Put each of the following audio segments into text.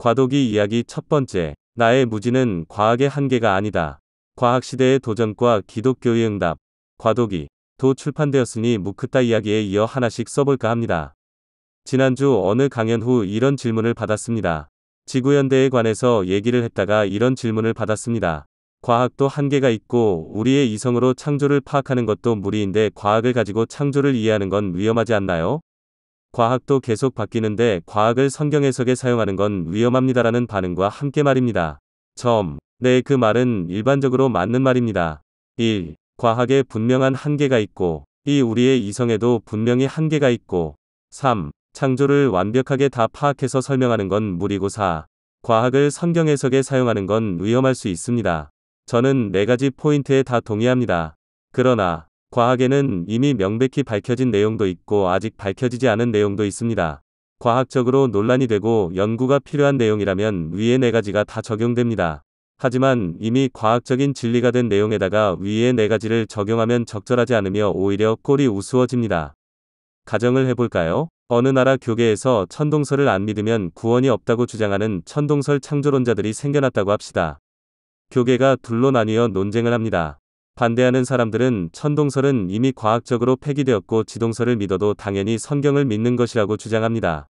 과도기 이야기 첫 번째. 나의 무지는 과학의 한계가 아니다. 과학시대의 도전과 기독교의 응답. 과도기. 도 출판되었으니 무크타 이야기에 이어 하나씩 써볼까 합니다. 지난주 어느 강연 후 이런 질문을 받았습니다. 지구연대에 관해서 얘기를 했다가 이런 질문을 받았습니다. 과학도 한계가 있고 우리의 이성으로 창조를 파악하는 것도 무리인데 과학을 가지고 창조를 이해하는 건 위험하지 않나요? 과학도 계속 바뀌는데 과학을 성경 해석에 사용하는 건 위험합니다라는 반응과 함께 말입니다. 네, 그 말은 일반적으로 맞는 말입니다. 1. 과학에 분명한 한계가 있고 2. 우리의 이성에도 분명히 한계가 있고 3. 창조를 완벽하게 다 파악해서 설명하는 건 무리고 4. 과학을 성경 해석에 사용하는 건 위험할 수 있습니다. 저는 4가지 포인트에 다 동의합니다. 그러나 과학에는 이미 명백히 밝혀진 내용도 있고 아직 밝혀지지 않은 내용도 있습니다. 과학적으로 논란이 되고 연구가 필요한 내용이라면 위의 4가지가 다 적용됩니다. 하지만 이미 과학적인 진리가 된 내용에다가 위의 4가지를 적용하면 적절하지 않으며 오히려 꼴이 우스워집니다. 가정을 해볼까요? 어느 나라 교계에서 천동설을 안 믿으면 구원이 없다고 주장하는 천동설 창조론자들이 생겨났다고 합시다. 교계가 둘로 나뉘어 논쟁을 합니다. 반대하는 사람들은 천동설은 이미 과학적으로 폐기되었고 지동설을 믿어도 당연히 성경을 믿는 것이라고 주장합니다.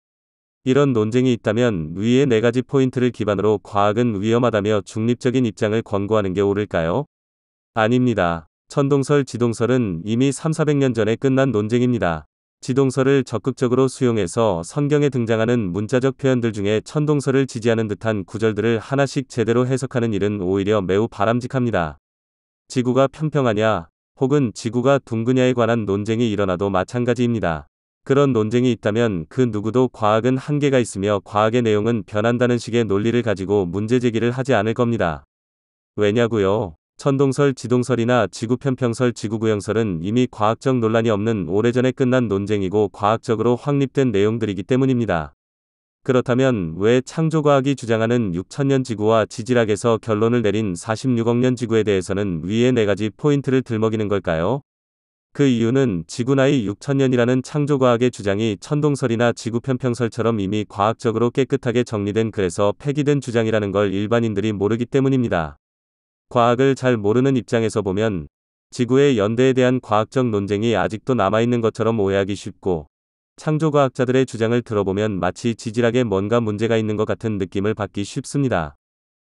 이런 논쟁이 있다면 위의 4가지 포인트를 기반으로 과학은 위험하다며 중립적인 입장을 권고하는 게 옳을까요? 아닙니다. 천동설, 지동설은 이미 300~400년 전에 끝난 논쟁입니다. 지동설을 적극적으로 수용해서 성경에 등장하는 문자적 표현들 중에 천동설을 지지하는 듯한 구절들을 하나씩 제대로 해석하는 일은 오히려 매우 바람직합니다. 지구가 평평하냐, 혹은 지구가 둥그냐에 관한 논쟁이 일어나도 마찬가지입니다. 그런 논쟁이 있다면 그 누구도 과학은 한계가 있으며 과학의 내용은 변한다는 식의 논리를 가지고 문제 제기를 하지 않을 겁니다. 왜냐고요? 천동설, 지동설이나 지구편평설, 지구구형설은 이미 과학적 논란이 없는 오래전에 끝난 논쟁이고 과학적으로 확립된 내용들이기 때문입니다. 그렇다면 왜 창조과학이 주장하는 6000년 지구와 지질학에서 결론을 내린 46억 년 지구에 대해서는 위의 4가지 포인트를 들먹이는 걸까요? 그 이유는 지구 나이 6000년이라는 창조과학의 주장이 천동설이나 지구편평설처럼 이미 과학적으로 깨끗하게 정리된 그래서 폐기된 주장이라는 걸 일반인들이 모르기 때문입니다. 과학을 잘 모르는 입장에서 보면 지구의 연대에 대한 과학적 논쟁이 아직도 남아있는 것처럼 오해하기 쉽고 창조과학자들의 주장을 들어보면 마치 지질학에 뭔가 문제가 있는 것 같은 느낌을 받기 쉽습니다.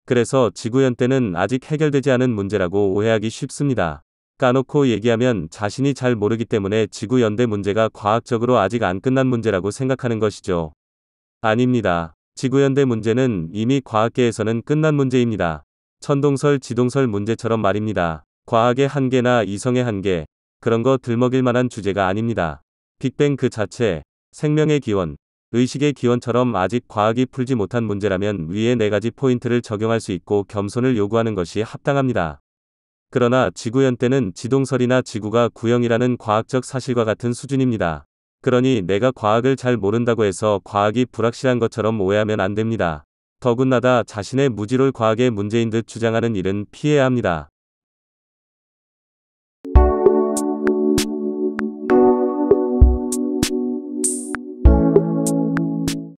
그래서 지구연대는 아직 해결되지 않은 문제라고 오해하기 쉽습니다. 까놓고 얘기하면 자신이 잘 모르기 때문에 지구연대 문제가 과학적으로 아직 안 끝난 문제라고 생각하는 것이죠. 아닙니다. 지구연대 문제는 이미 과학계에서는 끝난 문제입니다. 천동설, 지동설 문제처럼 말입니다. 과학의 한계나 이성의 한계, 그런 거 들먹일 만한 주제가 아닙니다. 빅뱅 그 자체, 생명의 기원, 의식의 기원처럼 아직 과학이 풀지 못한 문제라면 위의 4가지 포인트를 적용할 수 있고 겸손을 요구하는 것이 합당합니다. 그러나 지구연대는 지동설이나 지구가 구형이라는 과학적 사실과 같은 수준입니다. 그러니 내가 과학을 잘 모른다고 해서 과학이 불확실한 것처럼 오해하면 안 됩니다. 더군다나 자신의 무지를 과학의 문제인 듯 주장하는 일은 피해야 합니다.